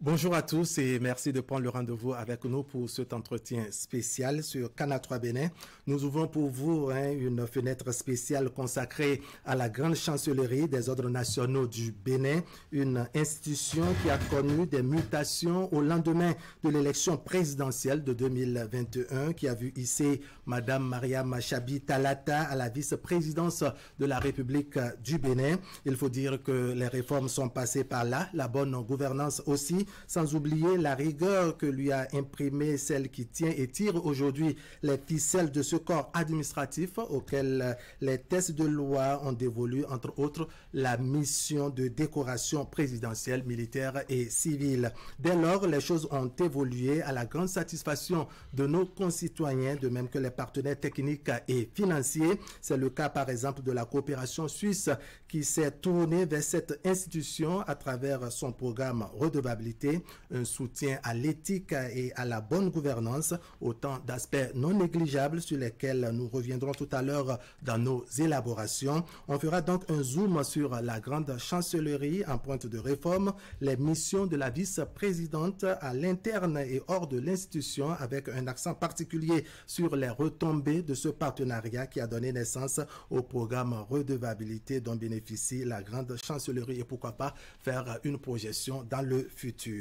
Bonjour à tous et merci de prendre le rendez-vous avec nous pour cet entretien spécial sur Canal 3 Bénin. Nous ouvrons pour vous une fenêtre spéciale consacrée à la grande chancellerie des ordres nationaux du Bénin, une institution qui a connu des mutations au lendemain de l'élection présidentielle de 2021 qui a vu hisser Madame Mariama Chabi Talata à la vice-présidence de la République du Bénin. Il faut dire que les réformes sont passées par là, la bonne gouvernance aussi, sans oublier la rigueur que lui a imprimée celle qui tient et tire aujourd'hui les ficelles de ce corps administratif auquel les textes de loi ont dévolu, entre autres, la mission de décoration présidentielle, militaire et civile. Dès lors, les choses ont évolué à la grande satisfaction de nos concitoyens, de même que les partenaires techniques et financiers. C'est le cas, par exemple, de la coopération suisse qui s'est tournée vers cette institution à travers son programme Redevabilité, un soutien à l'éthique et à la bonne gouvernance, autant d'aspects non négligeables sur lesquels nous reviendrons tout à l'heure dans nos élaborations. On fera donc un zoom sur la grande chancellerie en pointe de réforme, les missions de la vice-présidente à l'interne et hors de l'institution, avec un accent particulier sur les retombées de ce partenariat qui a donné naissance au programme Redevabilité dont bénéficie la grande chancellerie et pourquoi pas faire une projection dans le futur.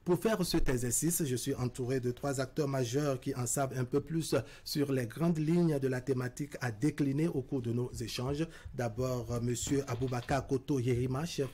Pour faire cet exercice, je suis entouré de trois acteurs majeurs qui en savent un peu plus sur les grandes lignes de la thématique à décliner au cours de nos échanges. D'abord, Monsieur Aboubakar Koto Yerima, chef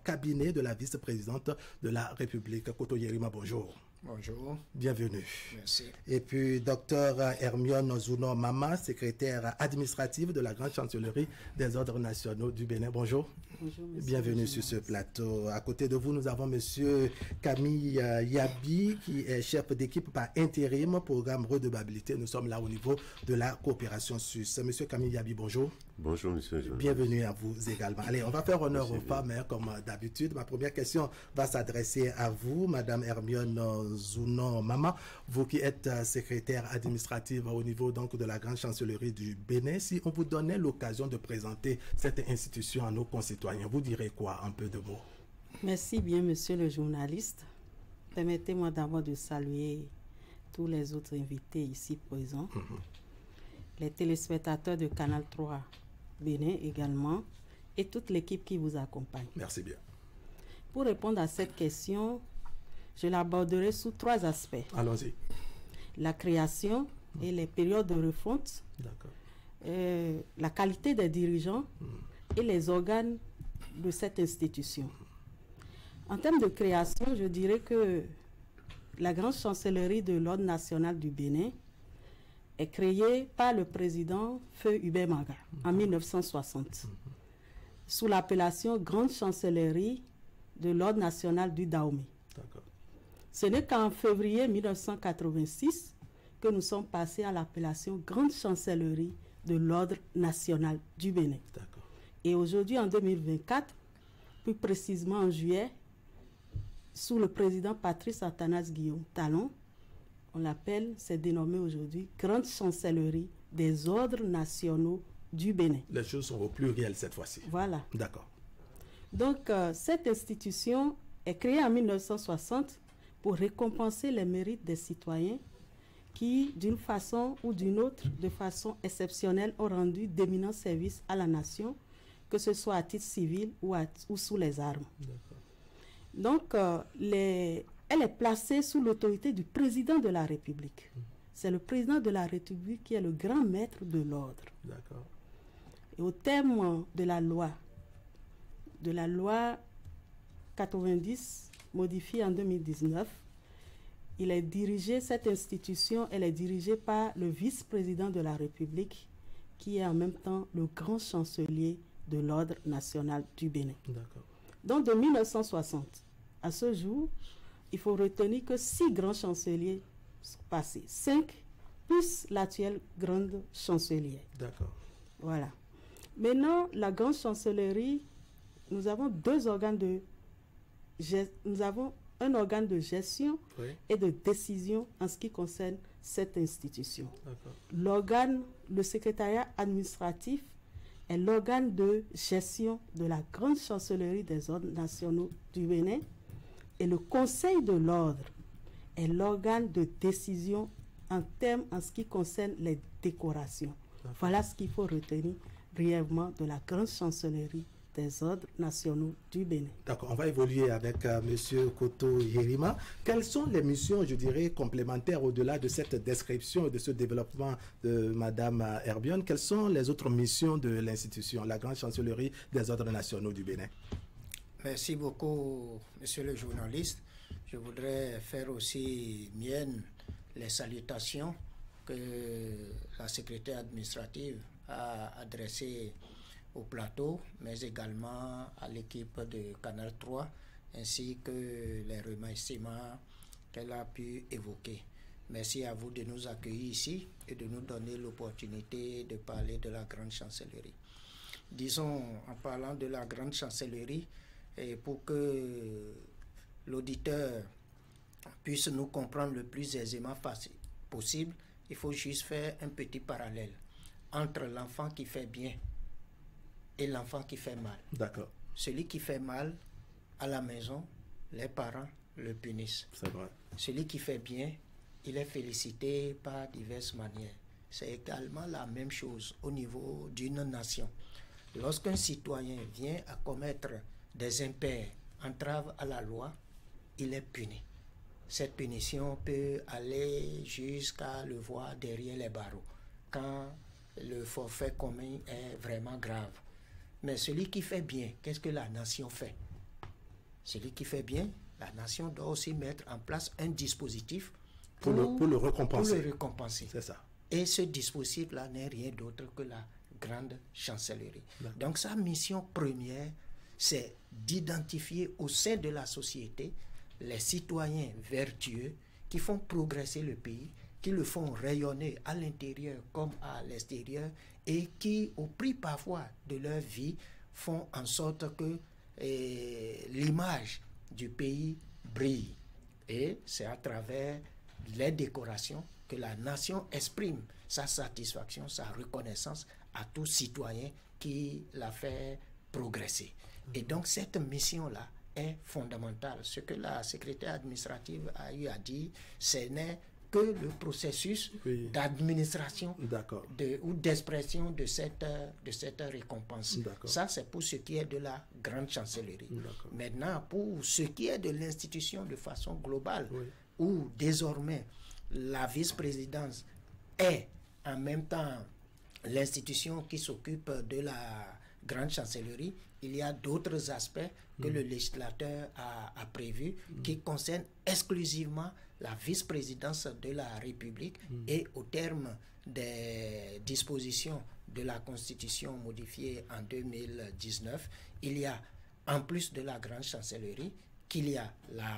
cabinet de la vice-présidente de la République. Koto Yerima, bonjour. Bonjour. Bienvenue. Merci. Et puis, Dr Hermione Zouno Mama, secrétaire administrative de la grande chancellerie des ordres nationaux du Bénin. Bonjour. Bonjour, monsieur. Bienvenue sur ce plateau. À côté de vous, nous avons monsieur Camille Yabi, qui est chef d'équipe par intérim, programme Redevabilité. Nous sommes là au niveau de la coopération suisse. Monsieur Camille Yabi, bonjour. Bonjour, monsieur. Bienvenue à vous également. Allez, on va faire honneur aux femmes, comme d'habitude. Ma première question va s'adresser à vous, madame Hermione Zouno Mama, vous qui êtes secrétaire administrative au niveau donc de la grande chancellerie du Bénin. Si on vous donnait l'occasion de présenter cette institution à nos concitoyens, vous direz quoi en peu de mots? Merci bien, monsieur le journaliste. Permettez-moi d'abord de saluer tous les autres invités ici présents, les téléspectateurs de Canal 3 Bénin également, et toute l'équipe qui vous accompagne. Merci bien. Pour répondre à cette question, je l'aborderai sous trois aspects. Allons-y. La création et les périodes de refonte, la qualité des dirigeants et les organes de cette institution. En termes de création, je dirais que la grande chancellerie de l'ordre national du Bénin est créée par le président Feu Hubert Maga en 1960, sous l'appellation Grande Chancellerie de l'ordre national du Dahomey. Ce n'est qu'en février 1986 que nous sommes passés à l'appellation Grande Chancellerie de l'ordre national du Bénin. Et aujourd'hui, en 2024, plus précisément en juillet, sous le président Patrice Athanase Guillaume Talon, on l'appelle, c'est dénommé aujourd'hui Grande Chancellerie des ordres nationaux du Bénin. Les choses sont au pluriel cette fois-ci. Voilà. D'accord. Donc, cette institution est créée en 1960 pour récompenser les mérites des citoyens qui, d'une façon ou d'une autre, de façon exceptionnelle, ont rendu d'éminents services à la nation, que ce soit à titre civil ou sous les armes. Donc, elle est placée sous l'autorité du président de la République. C'est le président de la République qui est le grand maître de l'ordre. Et au terme de la loi 90, modifiée en 2019, cette institution, elle est dirigée par le vice-président de la République, qui est en même temps le grand chancelier de l'ordre national du Bénin. Donc, de 1960 à ce jour, il faut retenir que 6 grands chanceliers sont passés. 5 plus l'actuel grande chancelier. Voilà. Maintenant, la grande chancellerie, nous avons un organe de gestion et de décision en ce qui concerne cette institution. Le secrétariat administratif est l'organe de gestion de la grande chancellerie des ordres nationaux du Bénin, Et le Conseil de l'ordre est l'organe de décision en ce qui concerne les décorations. Voilà ce qu'il faut retenir brièvement de la grande chancellerie des ordres nationaux du Bénin. D'accord, on va évoluer avec M. Koto Yerima. Quelles sont les missions, je dirais, complémentaires au-delà de cette description et de ce développement de Mme Herbione? Quelles sont les autres missions de l'institution, la grande chancellerie des ordres nationaux du Bénin? Merci beaucoup, monsieur le journaliste. Je voudrais faire aussi mienne les salutations que la secrétaire administrative a adressées au plateau, mais également à l'équipe de Canal 3, ainsi que les remerciements qu'elle a pu évoquer. Merci à vous de nous accueillir ici et de nous donner l'opportunité de parler de la grande chancellerie. Disons, en parlant de la grande chancellerie, et pour que l'auditeur puisse nous comprendre le plus aisément possible, il faut juste faire un petit parallèle entre l'enfant qui fait bien et l'enfant qui fait mal. D'accord. Celui qui fait mal à la maison, les parents le punissent. C'est vrai. Celui qui fait bien, il est félicité par diverses manières. C'est également la même chose au niveau d'une nation. Lorsqu'un citoyen vient à commettre des impairs, entraves à la loi, il est puni. Cette punition peut aller jusqu'à le voir derrière les barreaux, quand le forfait commun est vraiment grave. Mais celui qui fait bien, qu'est-ce que la nation fait? Celui qui fait bien, la nation doit aussi mettre en place un dispositif pour le récompenser. C'est ça. Et ce dispositif-là n'est rien d'autre que la grande chancellerie. Donc sa mission première, c'est d'identifier au sein de la société les citoyens vertueux qui font progresser le pays, qui le font rayonner à l'intérieur comme à l'extérieur et qui, au prix parfois de leur vie, font en sorte que l'image du pays brille. Et c'est à travers les décorations que la nation exprime sa satisfaction, sa reconnaissance à tout citoyen qui l'a fait progresser. Et donc cette mission-là est fondamentale. Ce que la secrétaire administrative a eu à dire, ce n'est que le processus d'administration ou d'expression de cette récompense. Ça, c'est pour ce qui est de la grande chancellerie. Maintenant, pour ce qui est de l'institution de façon globale, où désormais la vice-présidence est en même temps l'institution qui s'occupe de la grande chancellerie, il y a d'autres aspects que le législateur a prévus qui concernent exclusivement la vice-présidence de la République et au terme des dispositions de la Constitution modifiée en 2019, il y a, en plus de la grande chancellerie, qu'il y a la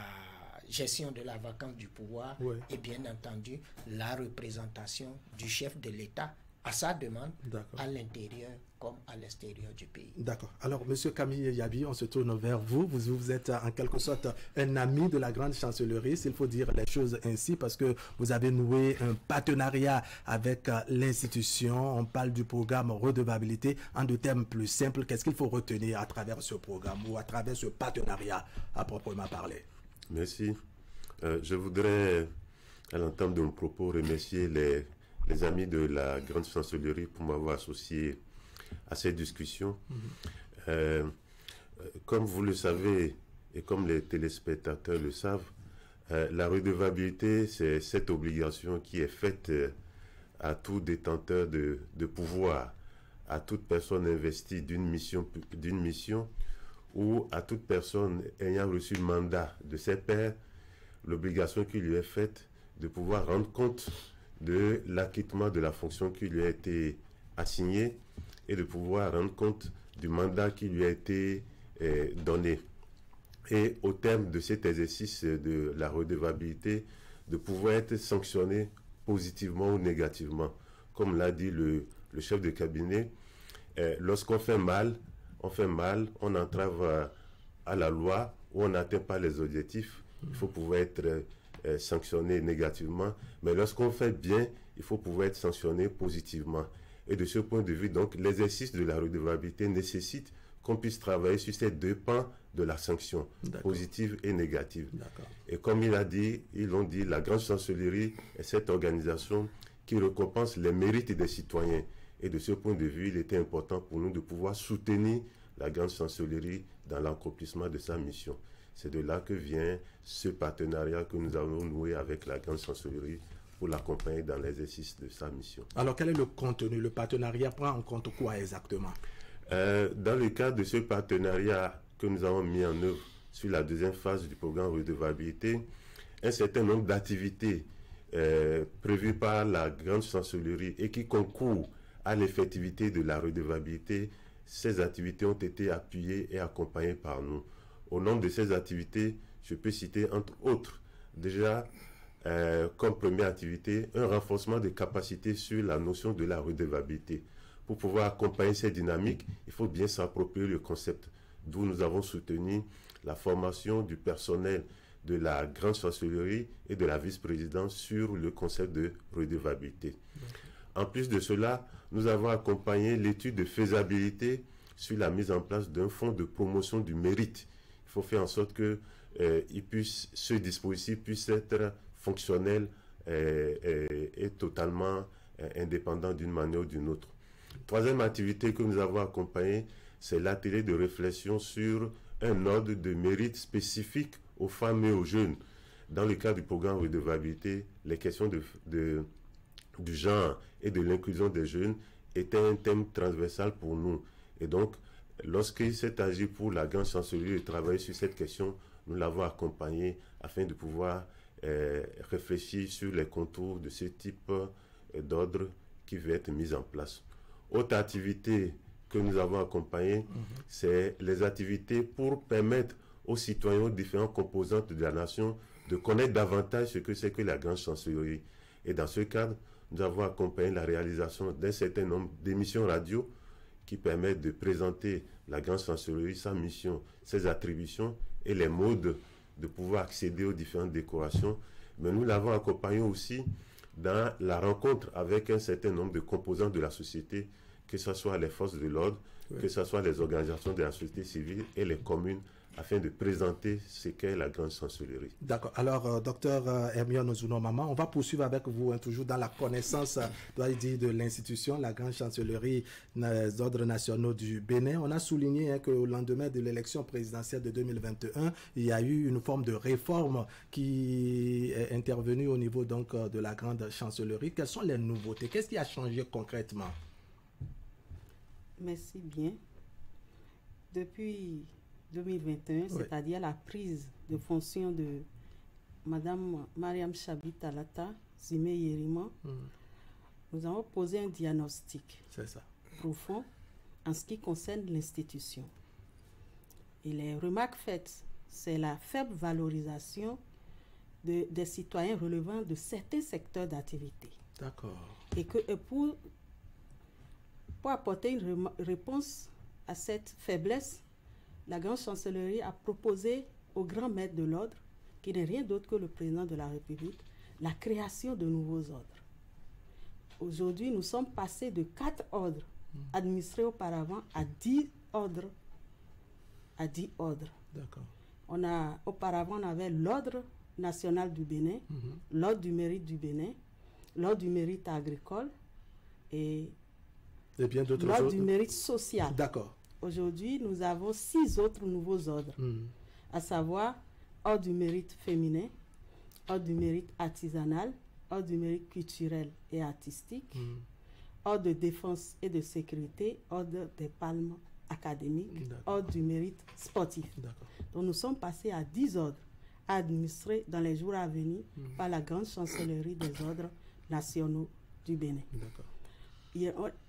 gestion de la vacance du pouvoir et bien entendu la représentation du chef de l'État à sa demande à l'intérieur comme à l'extérieur du pays. D'accord. Alors, M. Camille Yabi, on se tourne vers vous. Vous êtes en quelque sorte un ami de la grande chancellerie, s'il faut dire les choses ainsi, parce que vous avez noué un partenariat avec l'institution. On parle du programme redevabilité. En deux termes plus simples, qu'est-ce qu'il faut retenir à travers ce programme ou à travers ce partenariat à proprement parler? Merci. Je voudrais, à l'entame de mon propos, remercier les amis de la grande chancellerie pour m'avoir associé à cette discussion. Comme vous le savez et comme les téléspectateurs le savent, la redevabilité, c'est cette obligation qui est faite à tout détenteur de pouvoir, à toute personne investie d'une mission ou à toute personne ayant reçu le mandat de ses pairs, l'obligation qui lui est faite de pouvoir rendre compte de l'acquittement de la fonction qui lui a été assignée et de pouvoir rendre compte du mandat qui lui a été donné. Et au terme de cet exercice de la redevabilité, de pouvoir être sanctionné positivement ou négativement. Comme l'a dit le chef de cabinet, lorsqu'on fait mal, on entrave à la loi ou on n'atteint pas les objectifs, il faut pouvoir être sanctionné négativement, mais lorsqu'on fait bien, il faut pouvoir être sanctionné positivement. Et de ce point de vue, donc, l'exercice de la redevabilité nécessite qu'on puisse travailler sur ces deux pans de la sanction, positive et négative. Et comme ils l'ont dit, la Grande Chancellerie est cette organisation qui récompense les mérites des citoyens. Et de ce point de vue, il était important pour nous de pouvoir soutenir la Grande Chancellerie dans l'accomplissement de sa mission. C'est de là que vient ce partenariat que nous avons noué avec la Grande Chancellerie pour l'accompagner dans l'exercice de sa mission. Alors, quel est le contenu? Le partenariat prend en compte quoi exactement? Dans le cadre de ce partenariat que nous avons mis en œuvre sur la deuxième phase du programme redevabilité, un certain nombre d'activités prévues par la Grande Chancellerie et qui concourent à l'effectivité de la redevabilité, ces activités ont été appuyées et accompagnées par nous. Au nombre de ces activités, je peux citer entre autres, déjà, comme première activité, un renforcement des capacités sur la notion de la redevabilité. Pour pouvoir accompagner ces dynamiques, il faut bien s'approprier le concept, d'où nous avons soutenu la formation du personnel de la Grande Chancellerie et de la vice-présidence sur le concept de redevabilité. En plus de cela, nous avons accompagné l'étude de faisabilité sur la mise en place d'un fonds de promotion du mérite. Il faut faire en sorte que ce dispositif puisse être fonctionnel et totalement indépendant d'une manière ou d'une autre. Troisième activité que nous avons accompagnée, c'est l'atelier de réflexion sur un ordre de mérite spécifique aux femmes et aux jeunes. Dans le cadre du programme redevabilité, les questions du genre et de l'inclusion des jeunes étaient un thème transversal pour nous. Et donc, lorsqu'il s'est agi pour la Grande Chancellerie de travailler sur cette question, nous l'avons accompagné afin de pouvoir réfléchir sur les contours de ce type d'ordre qui va être mis en place. Autre activité que nous avons accompagnée, c'est les activités pour permettre aux citoyens, aux différentes composantes de la nation, de connaître davantage ce que c'est que la Grande Chancellerie. Et dans ce cadre, nous avons accompagné la réalisation d'un certain nombre d'émissions radio qui permettent de présenter la Grande Chancellerie, sa mission, ses attributions et les modes de pouvoir accéder aux différentes décorations. Mais nous l'avons accompagné aussi dans la rencontre avec un certain nombre de composants de la société, que ce soit les forces de l'ordre, que ce soit les organisations de la société civile et les communes, afin de présenter ce qu'est la Grande Chancellerie. D'accord. Alors, docteur Hermione Ozunomama, on va poursuivre avec vous, toujours dans la connaissance de l'institution, la Grande Chancellerie des ordres nationaux du Bénin. On a souligné qu'au lendemain de l'élection présidentielle de 2021, il y a eu une forme de réforme qui est intervenue au niveau donc de la Grande Chancellerie. Quelles sont les nouveautés? Qu'est-ce qui a changé concrètement? Merci bien. Depuis 2021, c'est-à-dire la prise de fonction de Madame Mariam Chabi Talata, Zime Yerima, nous avons posé un diagnostic profond en ce qui concerne l'institution. Et les remarques faites, c'est la faible valorisation des citoyens relevant de certains secteurs d'activité. D'accord. Et que pour apporter une réponse à cette faiblesse, la Grande Chancellerie a proposé au grand maître de l'ordre, qui n'est rien d'autre que le président de la République, la création de nouveaux ordres. Aujourd'hui, nous sommes passés de 4 ordres administrés auparavant à 10 ordres. D'accord. Auparavant, on avait l'ordre national du Bénin, l'ordre du mérite du Bénin, l'ordre du mérite agricole et bien d'autres l'ordre du mérite social. D'accord. Aujourd'hui, nous avons 6 autres nouveaux ordres, à savoir ordre du mérite féminin, ordre du mérite artisanal, ordre du mérite culturel et artistique, ordre de défense et de sécurité, ordre des palmes académiques, ordre du mérite sportif. Donc nous sommes passés à 10 ordres administrés dans les jours à venir par la Grande Chancellerie des ordres nationaux du Bénin.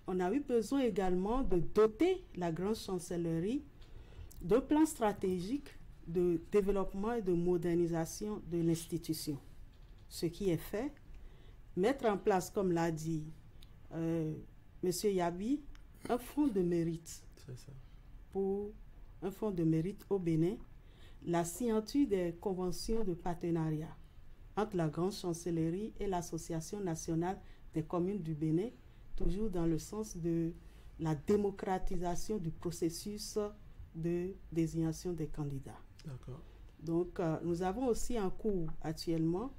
On a eu besoin également de doter la Grande Chancellerie d'un plan stratégique de développement et de modernisation de l'institution. Ce qui est fait, mettre en place, comme l'a dit M. Yabi, un fonds de mérite. Un fonds de mérite au Bénin, la signature des conventions de partenariat entre la Grande Chancellerie et l'Association nationale des communes du Bénin, toujours dans le sens de la démocratisation du processus de désignation des candidats. D'accord. Donc, nous avons aussi en cours actuellement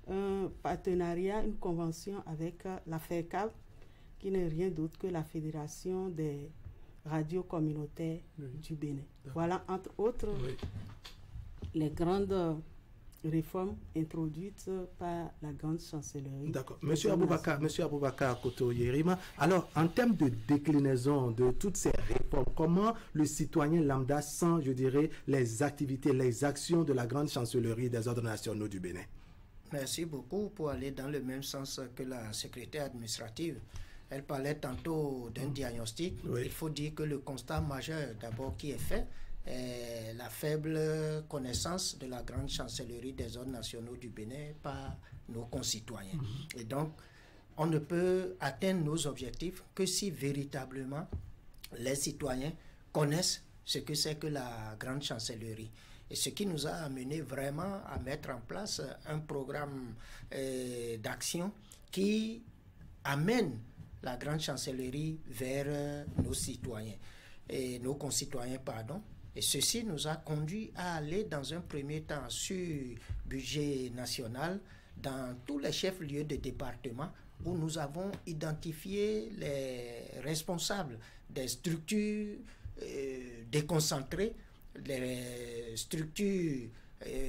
un partenariat, une convention avec la FERCAV, qui n'est rien d'autre que la Fédération des radios communautaires du Bénin. Voilà, entre autres, les grandes réformes introduites par la grande chancellerie. D'accord. Monsieur Aboubakar Koto-Yerima, alors en termes de déclinaison de toutes ces réformes, comment le citoyen lambda sent, je dirais, les activités, les actions de la grande chancellerie des ordres nationaux du Bénin? Merci beaucoup. Pour aller dans le même sens que la secrétaire administrative, elle parlait tantôt d'un diagnostic. Il faut dire que le constat majeur d'abord qui est fait, la faible connaissance de la grande chancellerie des ordres nationaux du Bénin par nos concitoyens. Et donc, on ne peut atteindre nos objectifs que si véritablement les citoyens connaissent ce que c'est que la grande chancellerie. Et ce qui nous a amené vraiment à mettre en place un programme d'action qui amène la grande chancellerie vers nos citoyens, et nos concitoyens, pardon. Et ceci nous a conduit à aller dans un premier temps sur budget national dans tous les chefs-lieux de département où nous avons identifié les responsables des structures déconcentrées, les structures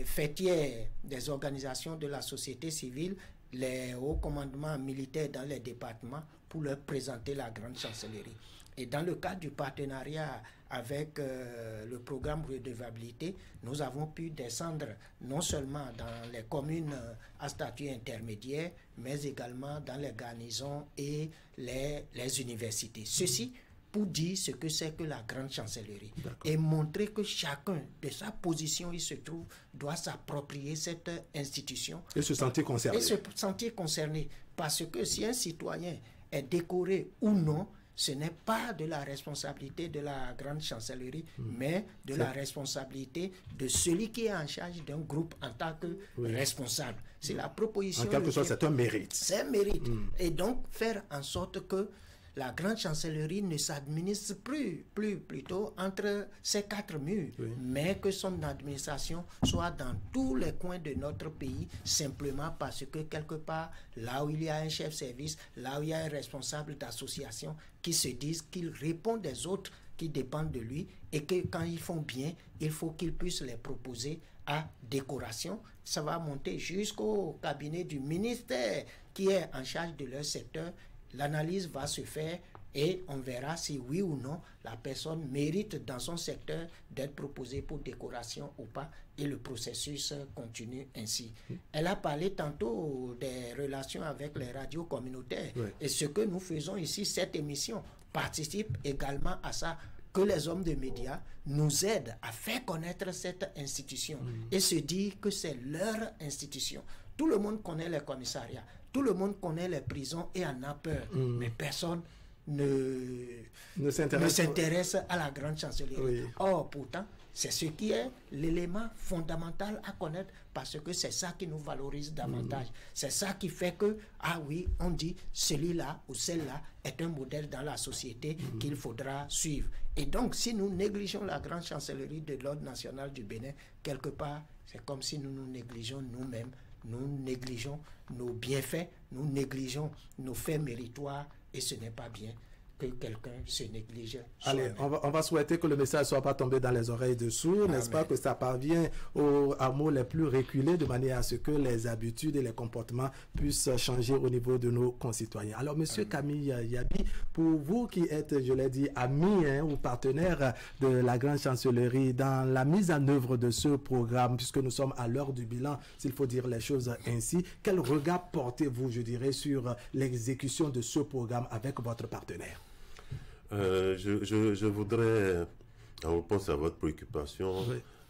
fêtières des organisations de la société civile, les hauts commandements militaires dans les départements pour leur présenter la grande chancellerie. Et dans le cadre du partenariat avec le programme redevabilité, nous avons pu descendre non seulement dans les communes à statut intermédiaire, mais également dans les garnisons et les universités. Ceci pour dire ce que c'est que la grande chancellerie et montrer que chacun, de sa position il se trouve, doit s'approprier cette institution. Et se sentir concerné. Et se sentir concerné. Parce que si un citoyen est décoré ou non, ce n'est pas de la responsabilité de la grande chancellerie, mais de la responsabilité de celui qui est en charge d'un groupe en tant que responsable. C'est la proposition. En quelque sorte, c'est un mérite. C'est un mérite. Et donc, faire en sorte que la grande chancellerie ne s'administre plutôt entre ces quatre murs, mais que son administration soit dans tous les coins de notre pays, simplement parce que quelque part, là où il y a un chef service, là où il y a un responsable d'association, qui se disent qu'il répond des autres qui dépendent de lui et que quand ils font bien, il faut qu'il puisse les proposer à décoration. Ça va monter jusqu'au cabinet du ministère qui est en charge de leur secteur. L'analyse va se faire et on verra si oui ou non la personne mérite dans son secteur d'être proposée pour décoration ou pas, et le processus continue ainsi. Elle a parlé tantôt des relations avec les radios communautaires et ce que nous faisons ici, cette émission participe également à ça, que les hommes de médias nous aident à faire connaître cette institution et se dire que c'est leur institution. Tout le monde connaît les commissariats, tout le monde connaît les prisons et en a peur, mais personne ne s'intéresse à la grande chancellerie. Or, pourtant, c'est ce qui est l'élément fondamental à connaître, parce que c'est ça qui nous valorise davantage. C'est ça qui fait que, ah oui, on dit celui-là ou celle-là est un modèle dans la société qu'il faudra suivre. Et donc, si nous négligeons la grande chancellerie de l'ordre national du Bénin, quelque part, c'est comme si nous nous négligeons nous-mêmes. Nous négligeons nos bienfaits, nous négligeons nos faits méritoires, et ce n'est pas bien que quelqu'un se néglige. Allez, on va souhaiter que le message ne soit pas tombé dans les oreilles de sourds, n'est-ce pas, que ça parvient aux hameaux les plus reculés, de manière à ce que les habitudes et les comportements puissent changer au niveau de nos concitoyens. Alors, Monsieur Camille Yabi, pour vous qui êtes, je l'ai dit, ami ou partenaire de la grande chancellerie, dans la mise en œuvre de ce programme, puisque nous sommes à l'heure du bilan, s'il faut dire les choses ainsi, quel regard portez-vous, je dirais, sur l'exécution de ce programme avec votre partenaire? Je voudrais, en réponse à votre préoccupation,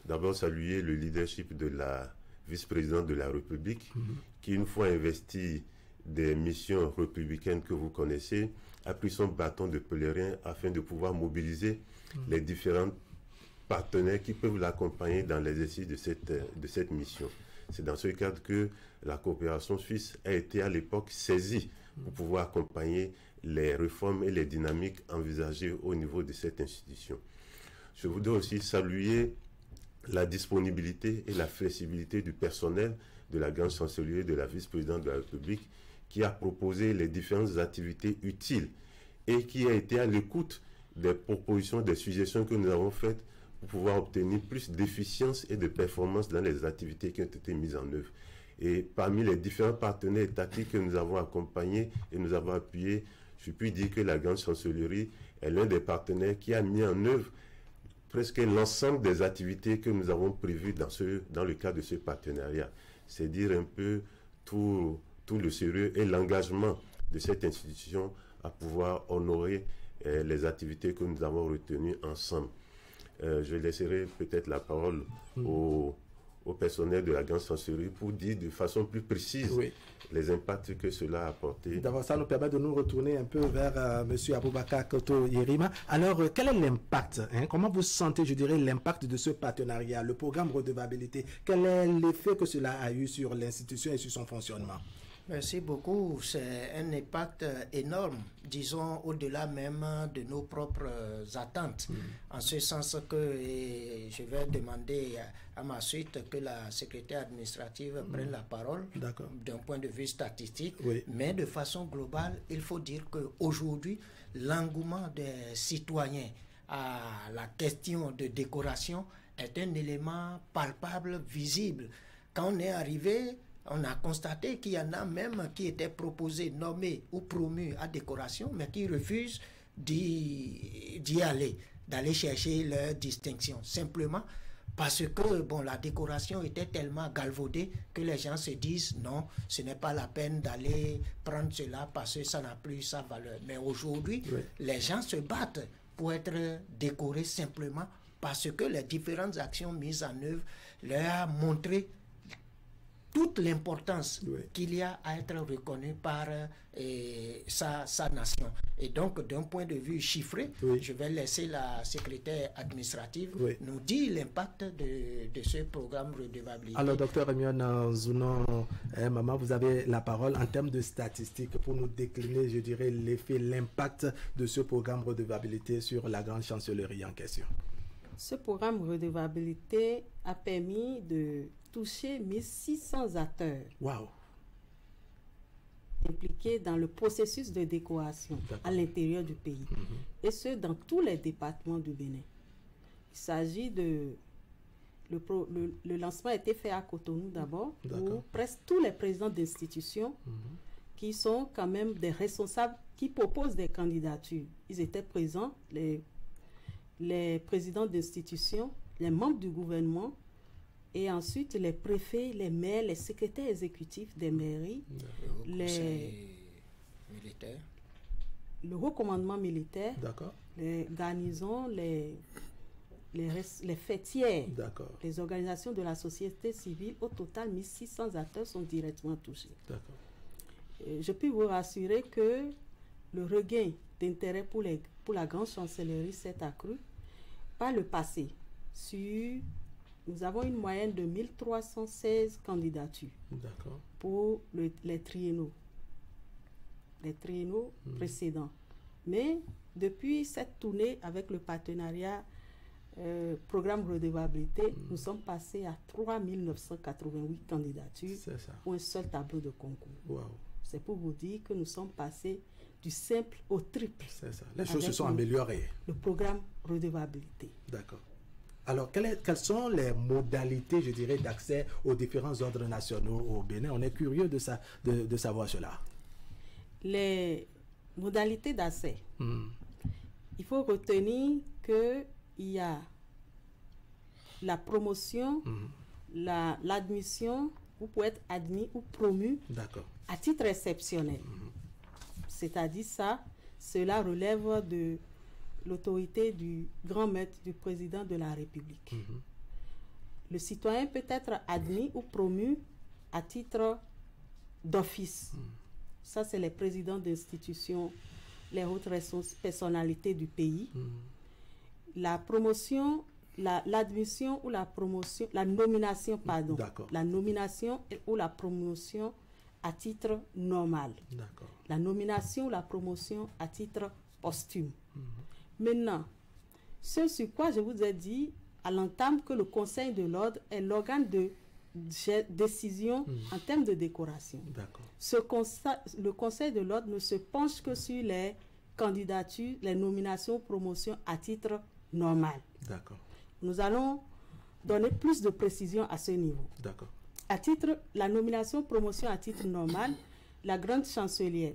d'abord saluer le leadership de la vice-présidente de la République, qui, une fois investi des missions républicaines que vous connaissez, a pris son bâton de pèlerin afin de pouvoir mobiliser les différents partenaires qui peuvent l'accompagner dans l'exercice de cette mission. C'est dans ce cadre que la coopération suisse a été à l'époque saisie pour pouvoir accompagner les réformes et les dynamiques envisagées au niveau de cette institution. je voudrais aussi saluer la disponibilité et la flexibilité du personnel de la grande chancellerie de la vice-présidente de la République qui a proposé les différentes activités utiles et qui a été à l'écoute des propositions, des suggestions que nous avons faites pour pouvoir obtenir plus d'efficience et de performance dans les activités qui ont été mises en œuvre. Et parmi les différents partenaires étatiques que nous avons accompagnés et nous avons appuyés, je puis dire que la grande chancellerie est l'un des partenaires qui a mis en œuvre presque l'ensemble des activités que nous avons prévues dans le cadre de ce partenariat. C'est dire un peu tout le sérieux et l'engagement de cette institution à pouvoir honorer les activités que nous avons retenues ensemble. Je laisserai peut-être la parole au personnel de la grande chancellerie pour dire de façon plus précise les impacts que cela a apporté. D'abord, ça nous permet de nous retourner un peu vers M. Aboubakar Koto Yerima. Alors, quel est l'impact, comment vous sentez, je dirais, l'impact de ce partenariat, le programme redevabilité? Quel est l'effet que cela a eu sur l'institution et sur son fonctionnement? Merci beaucoup. C'est un impact énorme, disons au-delà même de nos propres attentes. En ce sens que je vais demander à ma suite que la secrétaire administrative prenne la parole d'un point de vue statistique. Mais de façon globale, il faut dire qu'aujourd'hui, l'engouement des citoyens à la question de décoration est un élément palpable, visible. Quand on est arrivé, on a constaté qu'il y en a même qui étaient proposés, nommés ou promus à décoration, mais qui refusent d'y aller, d'aller chercher leur distinction. Simplement parce que la décoration était tellement galvaudée que les gens se disent non, ce n'est pas la peine d'aller prendre cela parce que ça n'a plus sa valeur. Mais aujourd'hui, les gens se battent pour être décorés simplement parce que les différentes actions mises en œuvre leur ont montré toute l'importance qu'il y a à être reconnu par sa nation. Et donc, d'un point de vue chiffré, je vais laisser la secrétaire administrative nous dire l'impact de ce programme redevabilité. Alors, docteur Emion Zounon, maman, vous avez la parole en termes de statistiques pour nous décliner, je dirais, l'effet, l'impact de ce programme redevabilité sur la grande chancellerie en question. Ce programme redevabilité a permis de toucher 1600 acteurs impliqués dans le processus de décoration à l'intérieur du pays, et ce, dans tous les départements du Bénin. Il s'agit de... Le lancement a été fait à Cotonou d'abord, où presque tous les présidents d'institutions qui sont quand même des responsables qui proposent des candidatures. Ils étaient présents, les présidents d'institutions, les membres du gouvernement, et ensuite les préfets, les maires, les secrétaires exécutifs des mairies, le haut commandement militaire, les garnisons, les fêtières, les organisations de la société civile. Au total, 1600 acteurs sont directement touchés. Je peux vous rassurer que le regain d'intérêt pour la grande chancellerie s'est accru par le passé. Nous avons une moyenne de 1316 candidatures pour les triennaux précédents. Mais depuis cette tournée avec le partenariat programme redevabilité, nous sommes passés à 3988 candidatures pour un seul tableau de concours. C'est pour vous dire que nous sommes passés du simple au triple. Les choses se sont améliorées. Le programme redevabilité. D'accord. Alors, quelles sont les modalités, je dirais, d'accès aux différents ordres nationaux au Bénin? On est curieux de savoir cela. Les modalités d'accès. Il faut retenir qu'il y a la promotion, l'admission, vous pouvez être admis ou promu à titre exceptionnel. C'est-à-dire cela relève de l'autorité du grand maître du président de la République. Le citoyen peut être admis ou promu à titre d'office. Ça, c'est les présidents d'institutions, les hautes personnalités du pays. La promotion, l'admission ou la promotion, la nomination, pardon. La nomination ou la promotion à titre normal. La nomination ou la promotion à titre posthume. Maintenant, Ce sur quoi je vous ai dit à l'entame que le Conseil de l'ordre est l'organe de décision en termes de décoration. Le Conseil de l'ordre ne se penche que sur les candidatures, les nominations, promotions à titre normal. Nous allons donner plus de précision à ce niveau. La nomination, promotion à titre normal, la grande chancelière,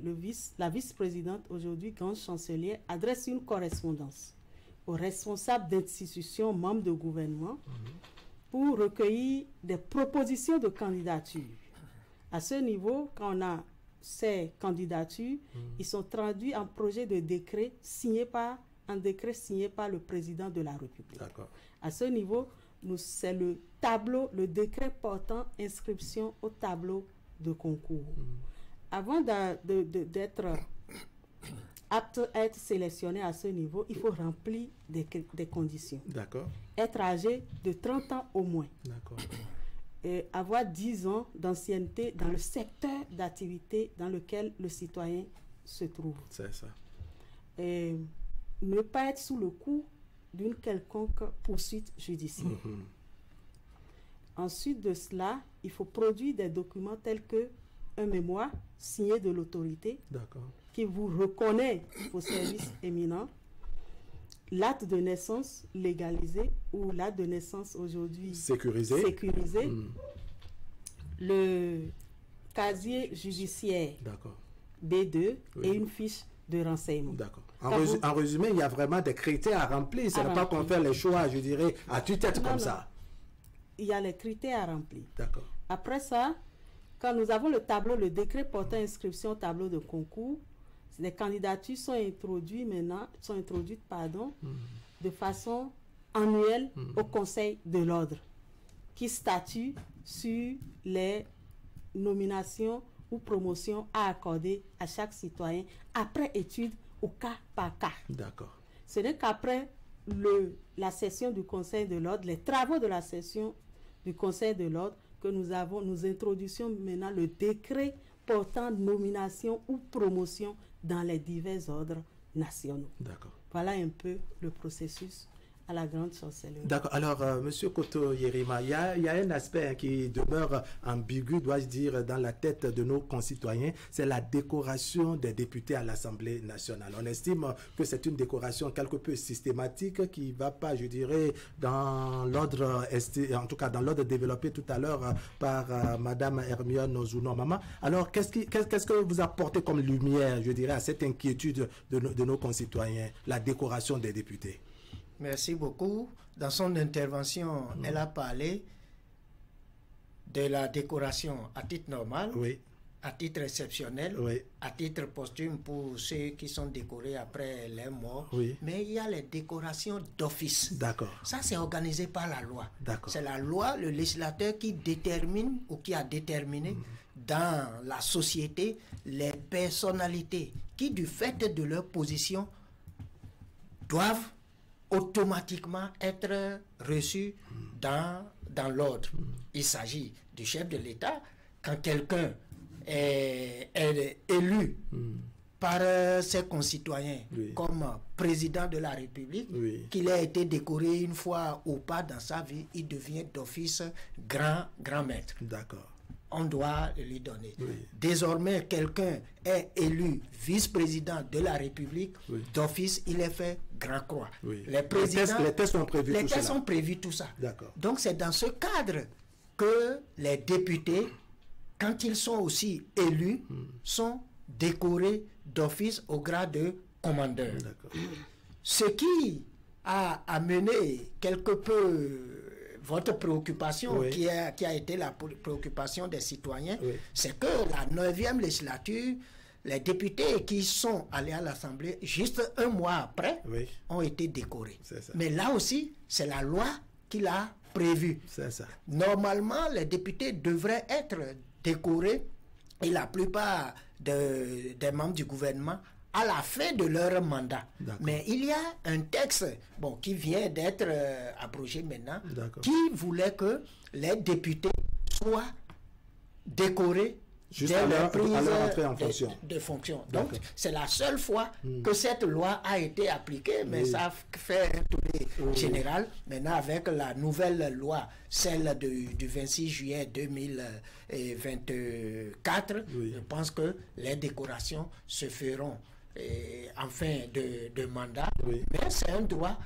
la vice-présidente, aujourd'hui grande chancelière, adresse une correspondance aux responsables d'institutions, membres de gouvernement, pour recueillir des propositions de candidature. À ce niveau, quand on a ces candidatures, ils sont traduits en projet de décret signé par le président de la République. À ce niveau, c'est le décret portant inscription au tableau de concours. Avant d'être apte à être sélectionné à ce niveau, il faut remplir des conditions. Être âgé de 30 ans au moins. Et avoir 10 ans d'ancienneté dans le secteur d'activité dans lequel le citoyen se trouve. C'est ça. Et ne pas être sous le coup d'une quelconque poursuite judiciaire. Ensuite de cela, il faut produire des documents tels que un mémoire signé de l'autorité qui vous reconnaît vos services éminents, l'acte de naissance légalisé ou l'acte de naissance aujourd'hui sécurisé. Le casier judiciaire B2 et une fiche de renseignement. En résumé, il y a vraiment des critères à remplir. Ce n'est pas qu'on fait les choix, je dirais, à tue-tête comme ça. Il y a les critères à remplir. Après ça, quand nous avons le décret portant inscription au tableau de concours, les candidatures sont introduites de façon annuelle au Conseil de l'ordre, qui statue sur les nominations ou promotions à accorder à chaque citoyen après étude au cas par cas. Ce n'est qu'après la session du Conseil de l'ordre, les travaux de la session du Conseil de l'ordre, que nous introduisons maintenant le décret portant nomination ou promotion dans les divers ordres nationaux. Voilà un peu le processus à la grande chancellerie. Alors, M. Koto Yerima, il y a un aspect qui demeure ambigu, dois-je dire, dans la tête de nos concitoyens, c'est la décoration des députés à l'Assemblée nationale. On estime que c'est une décoration quelque peu systématique qui ne va pas, je dirais, dans l'ordre, en tout cas dans l'ordre développé tout à l'heure par Mme Hermione Zounon-Mama. Alors, qu'est-ce que vous apportez comme lumière, je dirais, à cette inquiétude de nos concitoyens, la décoration des députés? Merci beaucoup. Dans son intervention, elle a parlé de la décoration à titre normal, à titre exceptionnel, à titre posthume pour ceux qui sont décorés après leur mort. Mais il y a les décorations d'office. Ça, c'est organisé par la loi. C'est la loi, le législateur qui détermine ou qui a déterminé dans la société les personnalités qui, du fait de leur position, doivent automatiquement être reçus dans l'ordre. Il s'agit du chef de l'État. Quand quelqu'un est élu par ses concitoyens comme président de la République, qu'il ait été décoré une fois ou pas dans sa vie, il devient d'office grand maître. On doit lui donner. Désormais, quelqu'un est élu vice-président de la République, d'office, il est fait grand croix. Les tests sont prévus. Les tests sont prévus, tout ça. Donc, c'est dans ce cadre que les députés, quand ils sont aussi élus, sont décorés d'office au grade de commandeur. Ce qui a amené quelque peu votre préoccupation, qui a été la préoccupation des citoyens, c'est que la 9e législature, les députés qui sont allés à l'Assemblée, juste un mois après, ont été décorés. Mais là aussi, c'est la loi qui l'a prévu. Normalement, les députés devraient être décorés, et la plupart des membres du gouvernement, à la fin de leur mandat. Mais il y a un texte qui vient d'être abrogé maintenant, qui voulait que les députés soient décorés Juste dès à la leur prise entrée en fonction. de fonction. Donc, c'est la seule fois que cette loi a été appliquée, mais ça fait un tollé général. Maintenant, avec la nouvelle loi, celle du 26 juillet 2024, je pense que les décorations se feront en fin de mandat. Mais c'est un droit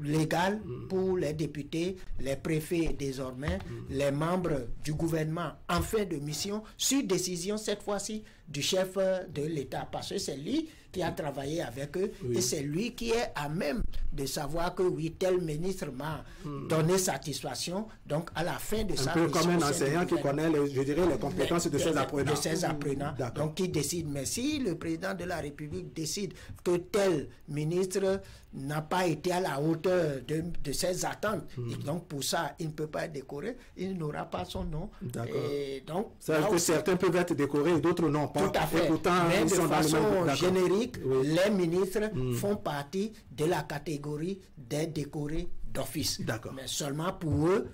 légal pour les députés, les préfets désormais, les membres du gouvernement en fin de mission, sur décision cette fois-ci du chef de l'État, parce que c'est lui qui a travaillé avec eux et c'est lui qui est à même de savoir que oui, tel ministre m'a donné satisfaction, donc à la fin de sa mission... Un peu comme un enseignant qui connaît, je dirais, les compétences de ses apprenants. De ses apprenants, donc qui décide. Mais si le président de la République décide que tel ministre n'a pas été à la hauteur de ses attentes, et donc pour ça, il ne peut pas être décoré, il n'aura pas son nom. Et donc, ça veut dire que certains peuvent être décorés et d'autres non. Tout à fait. Mais de façon générique, les ministres font partie de la catégorie des décorés d'office. Mais seulement pour eux,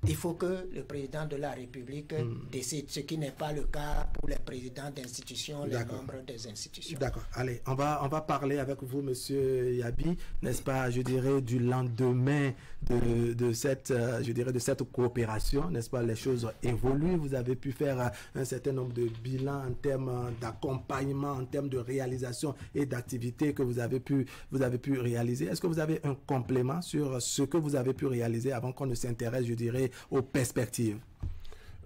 il faut que le président de la République décide, ce qui n'est pas le cas pour les présidents d'institutions, les membres des institutions. D'accord. Allez, on va parler avec vous, Monsieur Yabi, n'est-ce pas, je dirais, du lendemain de cette coopération, n'est-ce pas, les choses évoluent. Vous avez pu faire un certain nombre de bilans en termes d'accompagnement, en termes de réalisation et d'activités que vous avez pu réaliser. Est-ce que vous avez un complément sur ce que vous avez pu réaliser avant qu'on ne s'intéresse, je dirais, aux perspectives?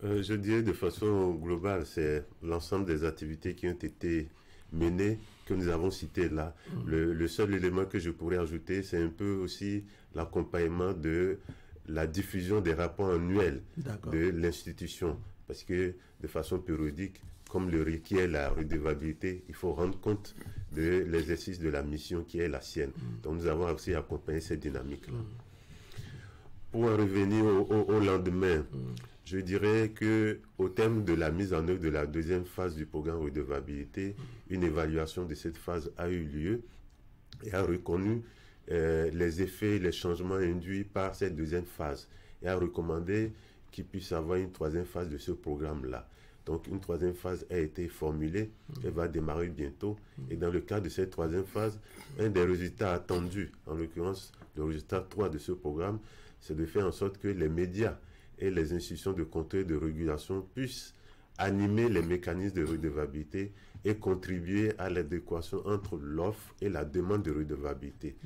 Je dirais de façon globale, c'est l'ensemble des activités qui ont été menées, que nous avons citées là. Le seul élément que je pourrais ajouter, c'est un peu aussi l'accompagnement de la diffusion des rapports annuels de l'institution. Parce que de façon périodique, comme le requiert la redevabilité, il faut rendre compte de l'exercice de la mission qui est la sienne. Donc nous avons aussi accompagné cette dynamique-là. Pour en revenir au lendemain, je dirais qu'au terme de la mise en œuvre de la deuxième phase du programme redevabilité, une évaluation de cette phase a eu lieu et a reconnu les effets, les changements induits par cette deuxième phase et a recommandé qu'il puisse avoir une troisième phase de ce programme-là. Donc une troisième phase a été formulée, elle va démarrer bientôt et dans le cadre de cette troisième phase, un des résultats attendus, en l'occurrence le résultat 3 de ce programme, c'est de faire en sorte que les médias et les institutions de contrôle et de régulation puissent animer les mécanismes de redevabilité et contribuer à l'adéquation entre l'offre et la demande de redevabilité.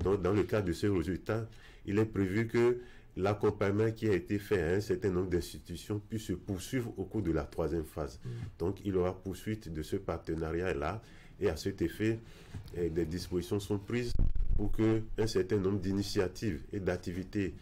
Donc, dans le cadre de ce résultat, il est prévu que l'accompagnement qui a été fait à un certain nombre d'institutions puisse se poursuivre au cours de la troisième phase. Donc, il y aura poursuite de ce partenariat-là et à cet effet, des dispositions sont prises pour qu'un certain nombre d'initiatives et d'activités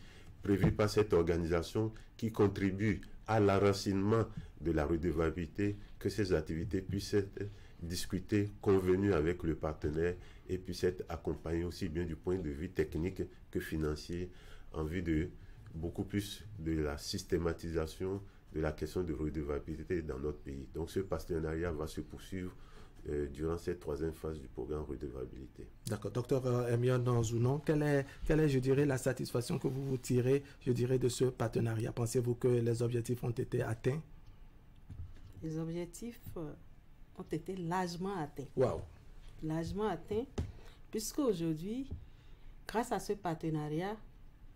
prévues par cette organisation qui contribuent à l'enracinement de la redevabilité, que ces activités puissent être discutées, convenues avec le partenaire et puissent être accompagnées aussi bien du point de vue technique que financier en vue de beaucoup plus de la systématisation de la question de redevabilité dans notre pays. Donc ce partenariat va se poursuivre durant cette troisième phase du programme redevabilité. D'accord. Docteur Hermione Zounon, quelle est, je dirais, la satisfaction que vous tirez, je dirais, de ce partenariat? Pensez-vous que les objectifs ont été atteints? Les objectifs ont été largement atteints. Wow. Largement atteints, puisque aujourd'hui, grâce à ce partenariat,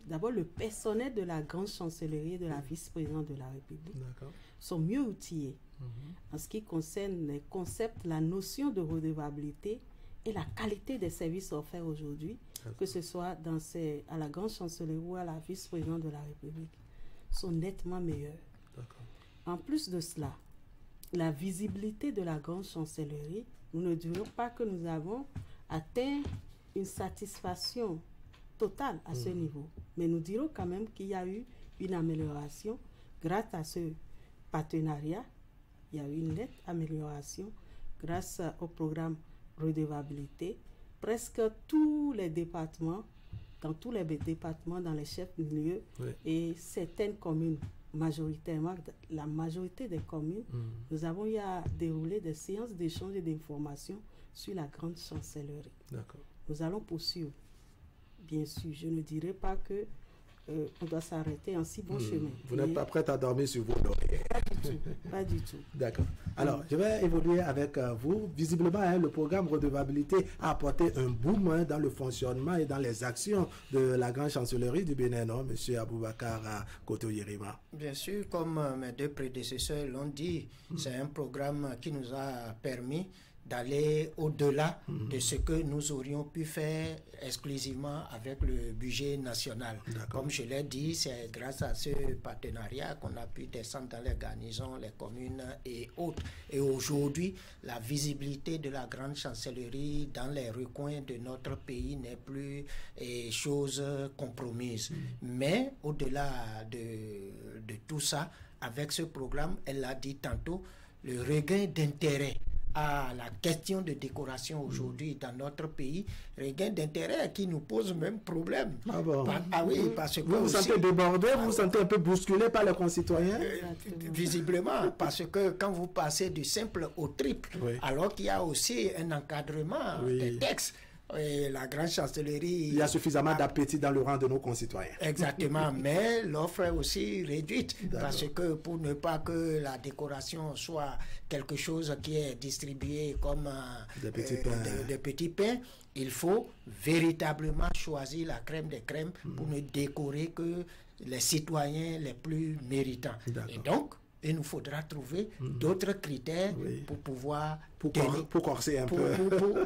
d'abord le personnel de la grande chancellerie et de la vice-présidente de la République sont mieux outillés en ce qui concerne les concepts, la notion de redevabilité et la qualité des services offerts aujourd'hui, que ce soit à la grande chancellerie ou à la vice-présidente de la République, sont nettement meilleurs. En plus de cela, la visibilité de la grande chancellerie, nous ne dirons pas que nous avons atteint une satisfaction totale à ce niveau, mais nous dirons quand même qu'il y a eu une amélioration grâce à ce partenariat. Il y a eu une nette amélioration grâce au programme redevabilité. Presque tous les départements, dans les chefs-lieux et certaines communes, majoritairement, la majorité des communes, nous avons eu à dérouler des séances d'échange et d'informations sur la grande chancellerie. Nous allons poursuivre. Bien sûr, je ne dirais pas que on doit s'arrêter en si bon chemin. Vous n'êtes pas prête à dormir sur vos lauriers. Pas du tout. Pas du tout. D'accord. Alors, je vais évoluer avec vous. Visiblement, hein, le programme redevabilité a apporté un boom dans le fonctionnement et dans les actions de la grande chancellerie du Bénin, non, M. Aboubacar Koto-Yerima? Bien sûr, comme mes deux prédécesseurs l'ont dit, c'est un programme qui nous a permis d'aller au-delà de ce que nous aurions pu faire exclusivement avec le budget national. Comme je l'ai dit, c'est grâce à ce partenariat qu'on a pu descendre dans les garnisons, les communes et autres. Et aujourd'hui, la visibilité de la grande chancellerie dans les recoins de notre pays n'est plus chose compromise. Mais au-delà de tout ça, avec ce programme, elle l'a dit tantôt, le regain d'intérêt à la question de décoration aujourd'hui dans notre pays, regain d'intérêt qui nous pose même problème. Ah bon? Oui, parce que vous sentez débordé, vous vous sentez un peu bousculé par les concitoyens? Visiblement, parce que quand vous passez du simple au triple, alors qu'il y a aussi un encadrement des textes, et la grande chancellerie... Il y a suffisamment d'appétit dans le rang de nos concitoyens. Exactement, mais l'offre est aussi réduite, parce que pour ne pas que la décoration soit quelque chose qui est distribué comme des petits pains, il faut véritablement choisir la crème des crèmes pour ne décorer que les citoyens les plus méritants. Et donc, il nous faudra trouver d'autres critères pour pouvoir... Pour corser un peu.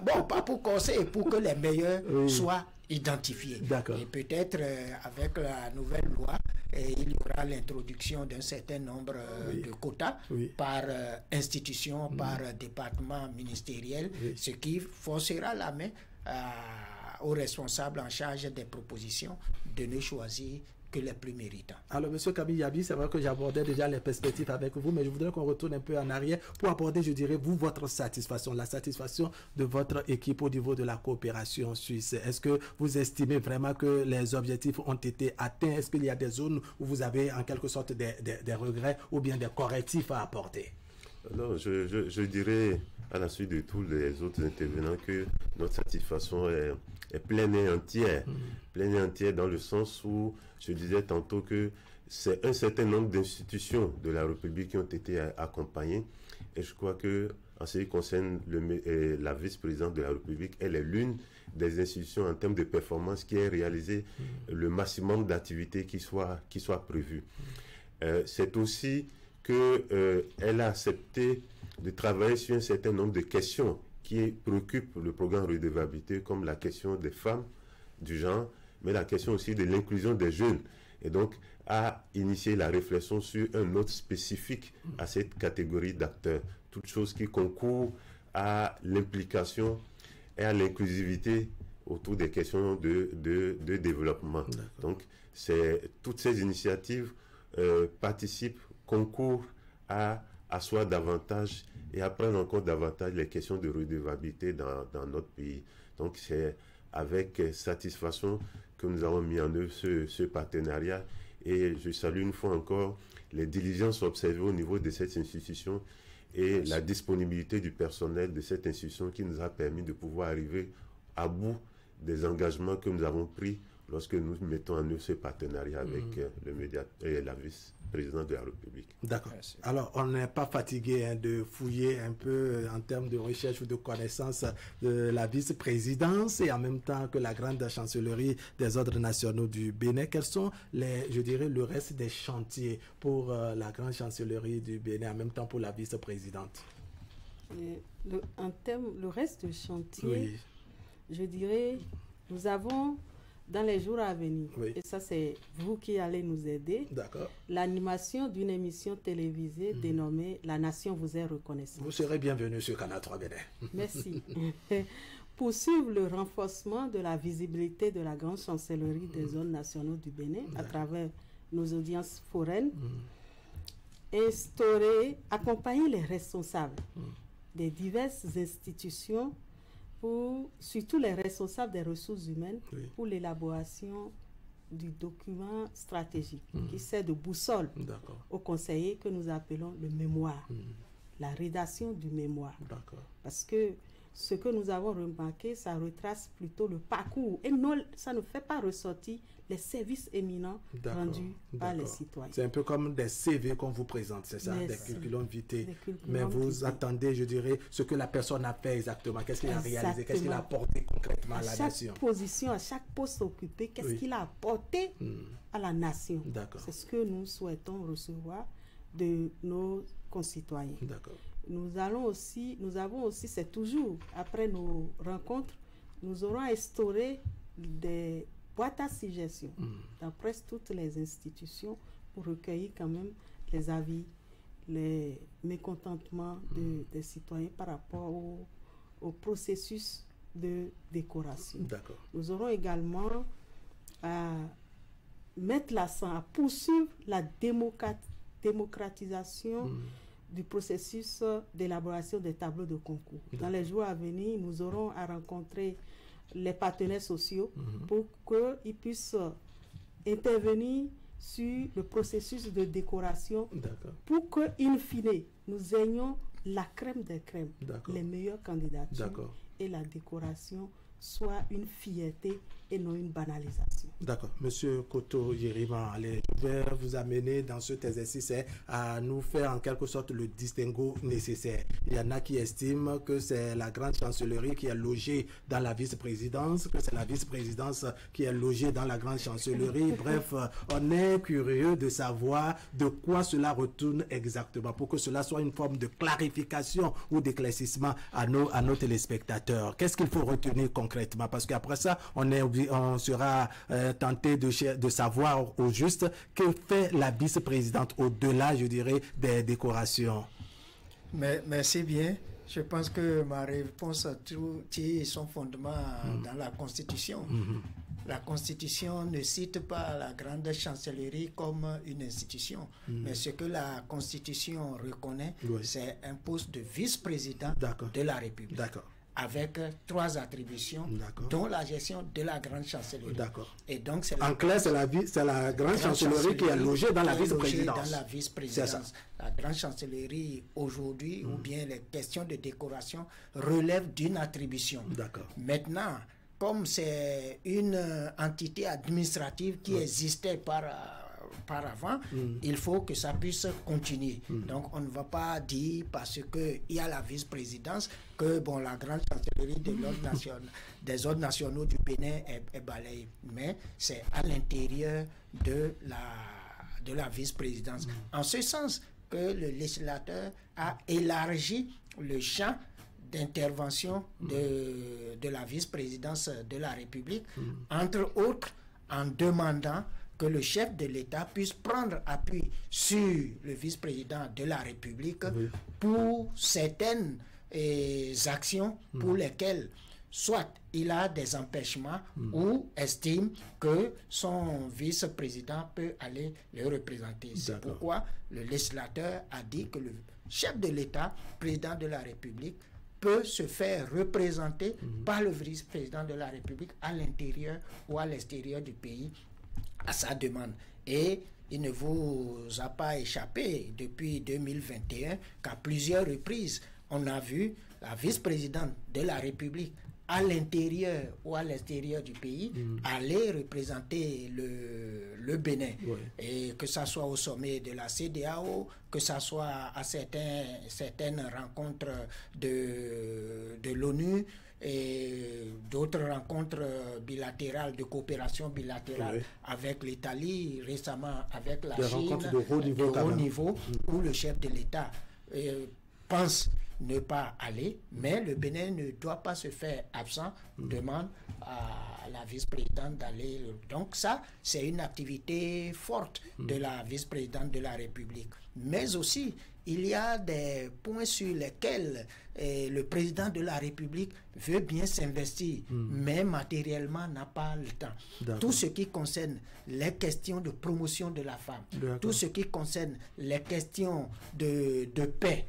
Bon, pas pour corser, pour que les meilleurs soient identifiés. Et peut-être avec la nouvelle loi, il y aura l'introduction d'un certain nombre de quotas par institution, par département ministériel, ce qui forcera la main aux responsables en charge des propositions de ne choisir que les plus méritants. Alors, M. Kaby Yabi, c'est vrai que j'abordais déjà les perspectives avec vous, mais je voudrais qu'on retourne un peu en arrière pour aborder, je dirais, vous, votre satisfaction, la satisfaction de votre équipe au niveau de la coopération suisse. Est-ce que vous estimez vraiment que les objectifs ont été atteints? Est-ce qu'il y a des zones où vous avez en quelque sorte des regrets ou bien des correctifs à apporter? Non, je dirais, à la suite de tous les autres intervenants, que notre satisfaction est pleine et entière. Pleine et entière dans le sens où je disais tantôt que c'est un certain nombre d'institutions de la République qui ont été accompagnées. Et je crois que en ce qui concerne la vice-présidente de la République, elle est l'une des institutions en termes de performance qui ait réalisé le maximum d'activités qui soient prévues. C'est aussi qu'elle a accepté de travailler sur un certain nombre de questions qui préoccupent le programme redevabilité, comme la question des femmes, du genre, mais la question aussi de l'inclusion des jeunes. Et donc, a initié la réflexion sur un note spécifique à cette catégorie d'acteurs. Toutes choses qui concourent à l'implication et à l'inclusivité autour des questions de développement. Donc, toutes ces initiatives participent, concourent à asseoir davantage et à prendre en compte davantage les questions de redevabilité dans notre pays. Donc, c'est avec satisfaction que nous avons mis en œuvre ce partenariat, et je salue une fois encore les diligences observées au niveau de cette institution et la disponibilité du personnel de cette institution qui nous a permis de pouvoir arriver à bout des engagements que nous avons pris lorsque nous mettons en œuvre ce partenariat avec le médiateur et la vice-présidente de la République. D'accord. Alors, on n'est pas fatigué de fouiller un peu en termes de recherche ou de connaissance de la vice-présidence et en même temps que la grande chancellerie des ordres nationaux du Bénin. Quels sont le reste des chantiers pour la grande chancellerie du Bénin, en même temps pour la vice-présidente? Le reste du chantier, je dirais, nous avons dans les jours à venir, et ça c'est vous qui allez nous aider, l'animation d'une émission télévisée dénommée « La Nation vous est reconnaissante ». Vous serez bienvenue sur Canal 3 Bénin. Merci. Poursuivre le renforcement de la visibilité de la grande chancellerie des zones nationaux du Bénin à travers nos audiences foraines, accompagner les responsables des diverses institutions, surtout les responsables des ressources humaines, pour l'élaboration du document stratégique qui sert de boussole aux conseillers que nous appelons le mémoire, la rédaction du mémoire. Parce que ce que nous avons remarqué, ça retrace plutôt le parcours. Et non, ça ne fait pas ressortir les services éminents rendus par les citoyens. C'est un peu comme des CV qu'on vous présente, c'est ça, des curriculum vitae. Mais vous attendez, je dirais, ce que la personne a fait exactement, qu'est-ce qu'il a réalisé, qu'est-ce qu'il a apporté concrètement à la nation. À chaque position, à chaque poste occupé, qu'est-ce qu'il a apporté à la nation. C'est ce que nous souhaitons recevoir de nos concitoyens. Nous avons aussi, c'est toujours après nos rencontres, nous aurons instauré des boîtes à suggestions dans presque toutes les institutions pour recueillir quand même les avis, les mécontentements des citoyens par rapport au processus de décoration. Nous aurons également à mettre l'accent, à poursuivre la démocratisation du processus d'élaboration des tableaux de concours. Dans les jours à venir, nous aurons à rencontrer les partenaires sociaux pour qu'ils puissent intervenir sur le processus de décoration pour que, in fine, nous ayons la crème des crèmes, les meilleures candidatures et la décoration soit une fierté et non une banalisation. D'accord. Monsieur Koto Yerima, allez, je vais vous amener dans cet exercice à nous faire en quelque sorte le distinguo nécessaire. Il y en a qui estiment que c'est la grande chancellerie qui est logée dans la vice-présidence, que c'est la vice-présidence qui est logée dans la grande chancellerie. Bref, on est curieux de savoir de quoi cela retourne exactement pour que cela soit une forme de clarification ou d'éclaircissement à nos téléspectateurs. Qu'est-ce qu'il faut retenir concrètement? Parce qu'après ça, on sera tenté de savoir au juste que fait la vice-présidente au-delà, je dirais, des décorations. Merci bien. Je pense que ma réponse a trouvé son fondement dans la Constitution. La Constitution ne cite pas la grande chancellerie comme une institution, mais ce que la Constitution reconnaît, c'est un poste de vice-président de la République. Avec 3 attributions, dont la gestion de la grande chancellerie. Et donc, en clair, c'est la grande chancellerie qui est logée dans la vice-présidence. La grande chancellerie, aujourd'hui, ou bien les questions de décoration, relèvent d'une attribution. Maintenant, comme c'est une entité administrative qui existait par avant, il faut que ça puisse continuer. Donc on ne va pas dire parce qu'il y a la vice-présidence que la grande chancellerie des ordres nationaux du Bénin est balayée. Mais c'est à l'intérieur de la vice-présidence. En ce sens que le législateur a élargi le champ d'intervention de la vice-présidence de la République, entre autres en demandant que le chef de l'État puisse prendre appui sur le vice-président de la République pour certaines actions pour lesquelles soit il a des empêchements ou estime que son vice-président peut aller le représenter. C'est pourquoi le législateur a dit que le chef de l'État, président de la République, peut se faire représenter par le vice-président de la République à l'intérieur ou à l'extérieur du pays à sa demande. Et il ne vous a pas échappé depuis 2021 qu'à plusieurs reprises, on a vu la vice-présidente de la République à l'intérieur ou à l'extérieur du pays aller représenter le Bénin. Et que ça soit au sommet de la CEDEAO, que ça soit à certaines rencontres de l'ONU, et d'autres rencontres bilatérales, de coopération bilatérale avec l'Italie, récemment avec la Chine, rencontres de haut niveau, où le chef de l'État pense ne pas aller, mais le Bénin ne doit pas se faire absent, demande à la vice-présidente d'aller. Donc ça, c'est une activité forte de la vice-présidente de la République. Mais aussi, il y a des points sur lesquels le président de la République veut bien s'investir, mais matériellement n'a pas le temps. Tout ce qui concerne les questions de promotion de la femme, tout ce qui concerne les questions de paix,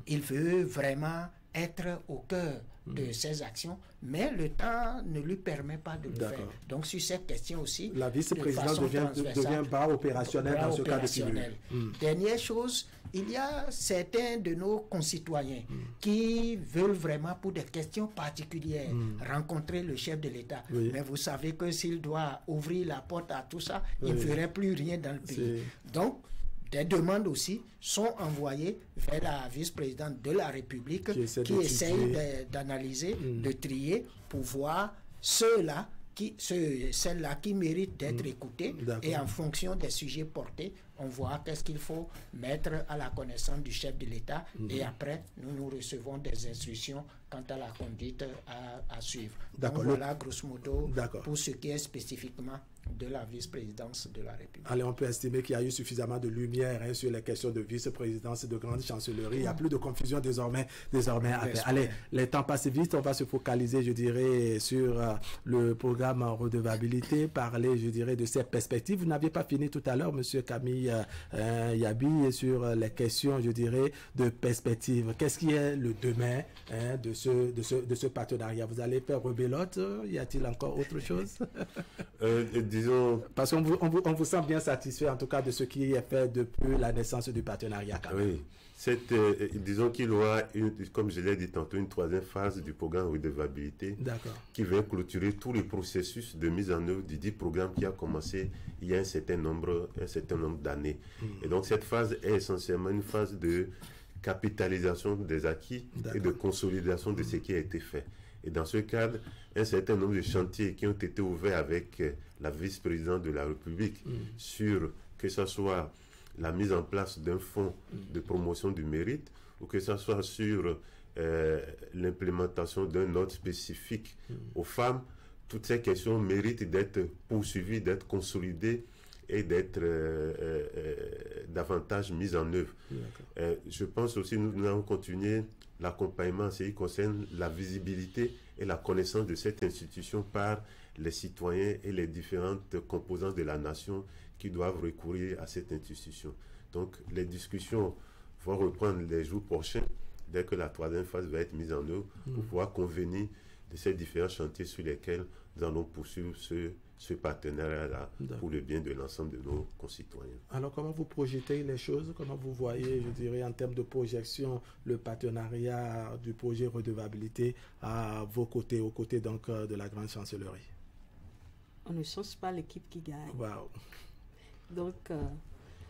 il veut vraiment être au cœur de ses actions, mais le temps ne lui permet pas de le faire. Donc sur cette question aussi, la vice-présidente devient bras opérationnel dans ce cas de figure. Dernière chose, il y a certains de nos concitoyens qui veulent vraiment, pour des questions particulières, rencontrer le chef de l'État. Mais vous savez que s'il doit ouvrir la porte à tout ça, il ne ferait plus rien dans le pays. Donc, des demandes aussi sont envoyées vers la vice-présidente de la République qui essaye d'analyser, de trier pour voir celles-là qui méritent d'être écoutées, et en fonction des sujets portés, on voit qu'est-ce qu'il faut mettre à la connaissance du chef de l'État, et après nous recevons des instructions quant à la conduite à suivre. Donc voilà grosso modo pour ce qui est spécifiquement de la vice-présidence de la République. Allez, on peut estimer qu'il y a eu suffisamment de lumière sur les questions de vice-présidence et de grande chancellerie. Il n'y a plus de confusion désormais. Allez, les temps passent vite. On va se focaliser, je dirais, sur le programme en redevabilité, parler, je dirais, de ces perspectives. Vous n'aviez pas fini tout à l'heure, Monsieur Camille Yabi, sur les questions, je dirais, de perspectives. Qu'est-ce qui est le demain de ce partenariat? Vous allez faire rebelote? Y a-t-il encore autre chose? Disons... Parce qu'on vous sent bien satisfait, en tout cas, de ce qui est fait depuis la naissance du partenariat. Oui. Disons qu'il y aura, comme je l'ai dit tantôt, une troisième phase du programme redevabilité qui va clôturer tout le processus de mise en œuvre du dit programme qui a commencé il y a un certain nombre d'années. Et donc cette phase est essentiellement une phase de capitalisation des acquis et de consolidation de ce qui a été fait. Et dans ce cadre, un certain nombre de chantiers qui ont été ouverts avec la vice-présidente de la République sur que ce soit la mise en place d'un fonds de promotion du mérite ou que ce soit sur l'implémentation d'un ordre spécifique aux femmes, toutes ces questions méritent d'être poursuivies, d'être consolidées et d'être davantage mises en œuvre. Je pense aussi que nous allons continuer l'accompagnement en ce qui concerne la visibilité et la connaissance de cette institution par les citoyens et les différentes composantes de la nation qui doivent recourir à cette institution. Donc les discussions vont reprendre les jours prochains dès que la troisième phase va être mise en œuvre pour pouvoir convenir de ces différents chantiers sur lesquels nous allons poursuivre ce partenariat-là pour le bien de l'ensemble de nos concitoyens. Alors, comment vous projetez les choses? Comment vous voyez, je dirais, en termes de projection, le partenariat du projet redevabilité à vos côtés, aux côtés donc de la grande chancellerie? On ne change pas l'équipe qui gagne. Wow. Donc...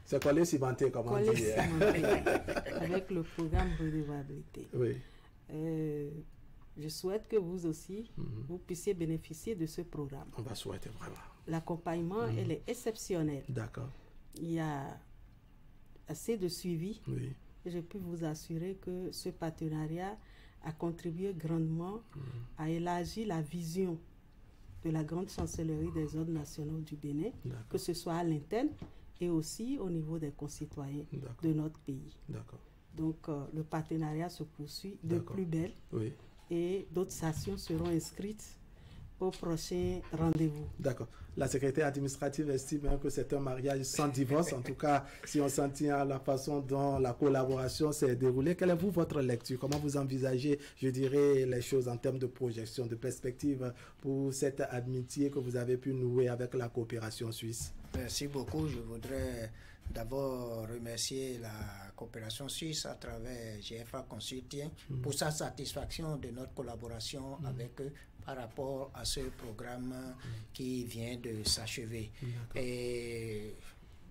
c'est collé cimenté, comme on dit. Avec le programme redevabilité. Oui. Je souhaite que vous aussi, vous puissiez bénéficier de ce programme. On va souhaiter vraiment. L'accompagnement, elle est exceptionnel. D'accord. Il y a assez de suivi. Oui. Je peux vous assurer que ce partenariat a contribué grandement à élargir la vision de la grande chancellerie des ordres nationaux du Bénin, que ce soit à l'interne et aussi au niveau des concitoyens de notre pays. D'accord. Donc, le partenariat se poursuit de plus belle. Oui. Et d'autres actions seront inscrites au prochain rendez-vous. D'accord. La secrétaire administrative estime que c'est un mariage sans divorce. En tout cas, si on s'en tient à la façon dont la collaboration s'est déroulée, quelle est votre lecture? Comment vous envisagez, je dirais, les choses en termes de projection, de perspective pour cette amitié que vous avez pu nouer avec la coopération suisse? Merci beaucoup. Je voudrais d'abord remercier la coopération suisse à travers GFA Consulting pour sa satisfaction de notre collaboration avec eux par rapport à ce programme qui vient de s'achever. Et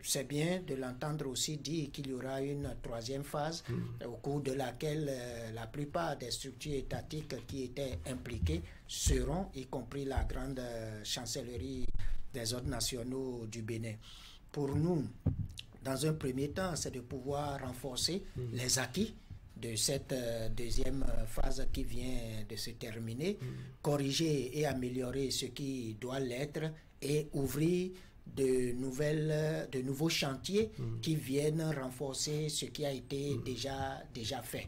c'est bien de l'entendre aussi dire qu'il y aura une troisième phase au cours de laquelle la plupart des structures étatiques qui étaient impliquées seront, y compris la grande chancellerie des ordres nationaux du Bénin. Pour nous, dans un premier temps, c'est de pouvoir renforcer les acquis de cette deuxième phase qui vient de se terminer, corriger et améliorer ce qui doit l'être et ouvrir de nouveaux chantiers qui viennent renforcer ce qui a été déjà fait.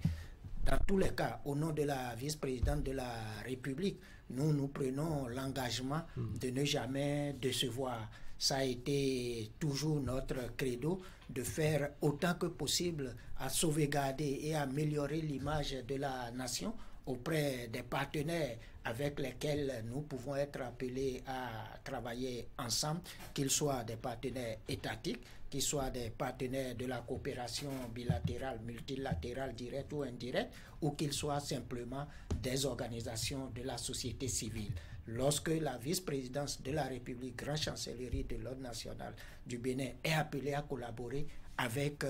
Dans tous les cas, au nom de la vice-présidente de la République, nous prenons l'engagement de ne jamais décevoir. Ça a été toujours notre credo de faire autant que possible à sauvegarder et améliorer l'image de la nation auprès des partenaires avec lesquels nous pouvons être appelés à travailler ensemble, qu'ils soient des partenaires étatiques, qu'ils soient des partenaires de la coopération bilatérale, multilatérale, directe ou indirecte, ou qu'ils soient simplement des organisations de la société civile. Lorsque la vice-présidence de la République, Grande Chancellerie de l'Ordre national du Bénin, est appelée à collaborer avec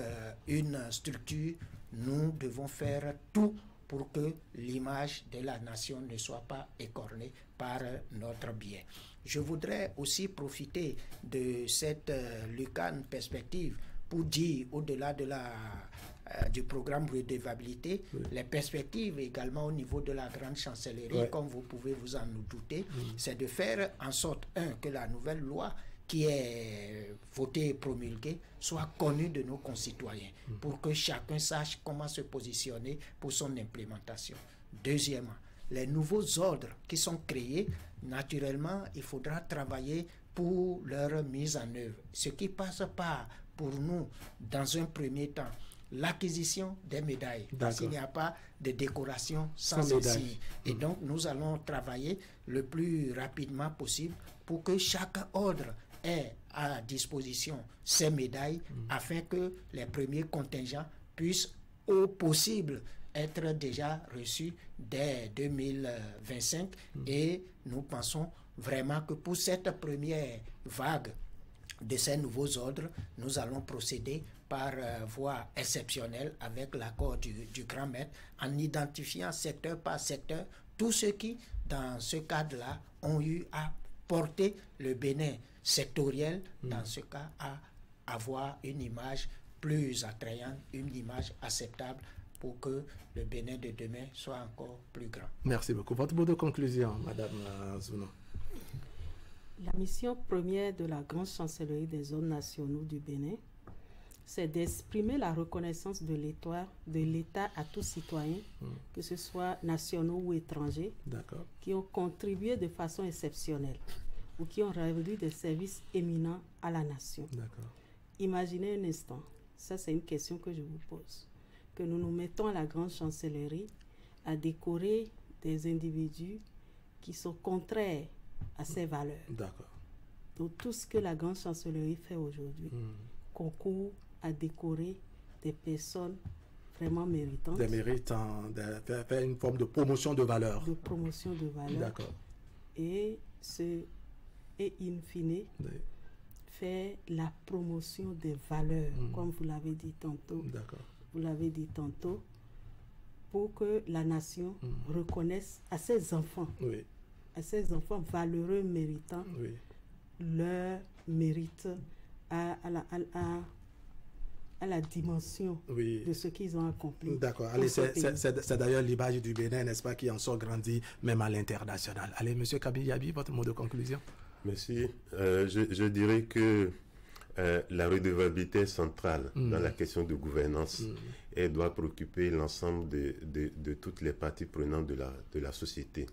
une structure, nous devons faire tout pour que l'image de la nation ne soit pas écornée par notre biais. Je voudrais aussi profiter de cette lucane perspective pour dire, au-delà de du programme redevabilité, les perspectives également au niveau de la Grande Chancellerie, comme vous pouvez vous en douter, c'est de faire en sorte, que la nouvelle loi qui est votée et promulguée soit connue de nos concitoyens, pour que chacun sache comment se positionner pour son implémentation. Deuxièmement, les nouveaux ordres qui sont créés, naturellement, il faudra travailler pour leur mise en œuvre. Ce qui passe par, pour nous, dans un premier temps, l'acquisition des médailles, parce qu'il n'y a pas de décoration sans insigne. Et donc, nous allons travailler le plus rapidement possible pour que chaque ordre ait à disposition ces médailles afin que les premiers contingents puissent, au possible, être déjà reçus dès 2025. Et nous pensons vraiment que pour cette première vague de ces nouveaux ordres, nous allons procéder par voie exceptionnelle avec l'accord du grand maître, en identifiant secteur par secteur tous ceux qui, dans ce cadre-là, ont eu à porter le Bénin sectoriel, dans ce cas, à avoir une image plus attrayante, une image acceptable pour que le Bénin de demain soit encore plus grand. Merci beaucoup. Votre mot de conclusion, Madame Zouno. La mission première de la Grande Chancellerie des Ordres nationaux du Bénin, c'est d'exprimer la reconnaissance de l'État à tous citoyens, que ce soit nationaux ou étrangers, qui ont contribué de façon exceptionnelle ou qui ont rendu des services éminents à la nation. Imaginez un instant, ça c'est une question que je vous pose, que nous nous mettons à la Grande Chancellerie à décorer des individus qui sont contraires à ces valeurs. Donc tout ce que la Grande Chancellerie fait aujourd'hui concourt à décorer des personnes vraiment méritantes. Des méritants, de faire une forme de promotion de valeurs. De promotion de valeurs. Et in fine, faire la promotion des valeurs, comme vous l'avez dit tantôt. Vous l'avez dit tantôt, pour que la nation reconnaisse à ses enfants, à ces enfants valeureux, méritants, leur mérite à la dimension de ce qu'ils ont accompli. C'est d'ailleurs l'image du Bénin, n'est-ce pas, qui en sort grandi, même à l'international. Allez, M. Kaby Yabi, votre mot de conclusion. Merci. Je dirais que la redevabilité est centrale dans la question de gouvernance et doit préoccuper l'ensemble de toutes les parties prenantes de la société.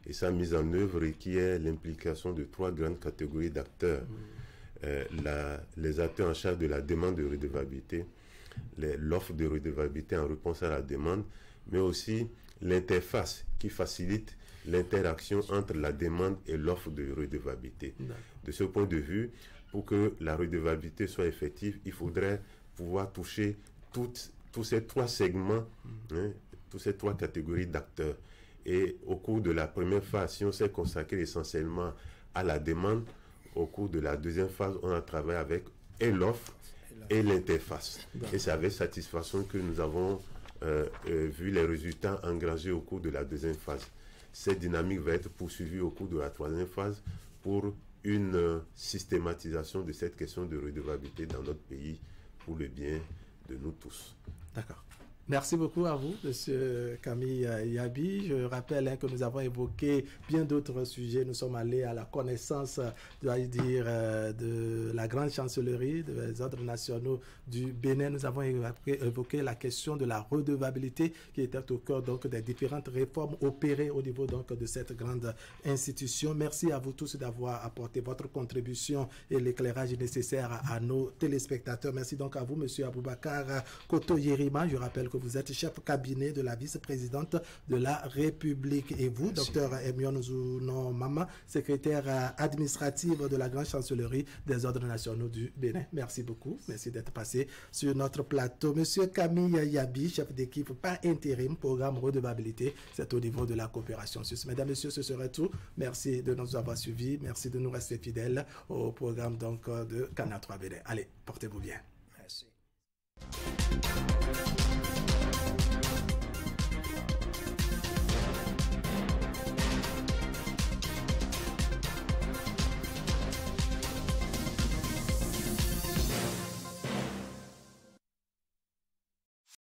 Et sa mise en œuvre requiert l'implication de 3 grandes catégories d'acteurs. Les acteurs en charge de la demande de redevabilité, l'offre de redevabilité en réponse à la demande, mais aussi l'interface qui facilite l'interaction entre la demande et l'offre de redevabilité. De ce point de vue, pour que la redevabilité soit effective, il faudrait pouvoir toucher tous ces 3 segments, toutes ces 3 catégories d'acteurs. Et au cours de la première phase, si on s'est consacré essentiellement à la demande, au cours de la deuxième phase, on a travaillé avec l'offre et l'interface. Et c'est avec satisfaction que nous avons vu les résultats engrangés au cours de la deuxième phase. Cette dynamique va être poursuivie au cours de la troisième phase pour une systématisation de cette question de redevabilité dans notre pays pour le bien de nous tous. D'accord. Merci beaucoup à vous, M. Camille Yabi. Je rappelle que nous avons évoqué bien d'autres sujets. Nous sommes allés à la connaissance, de la Grande Chancellerie, des ordres nationaux du Bénin. Nous avons évoqué la question de la redevabilité qui était au cœur des différentes réformes opérées au niveau de cette grande institution. Merci à vous tous d'avoir apporté votre contribution et l'éclairage nécessaire à nos téléspectateurs. Merci donc à vous, M. Aboubakar Koto Yerima. Je rappelle que vous êtes chef cabinet de la vice-présidente de la République. Et vous, docteur Emion Zounon Mama, secrétaire administrative de la Grande Chancellerie des Ordres Nationaux du Bénin. Merci beaucoup. Merci d'être passé sur notre plateau. Monsieur Camille Yabi, chef d'équipe par intérim, programme redevabilité. C'est au niveau de la coopération suisse. Mesdames, Messieurs, ce serait tout. Merci de nous avoir suivis. Merci de nous rester fidèles au programme donc de Canal 3 Bénin. Allez, portez-vous bien. Merci.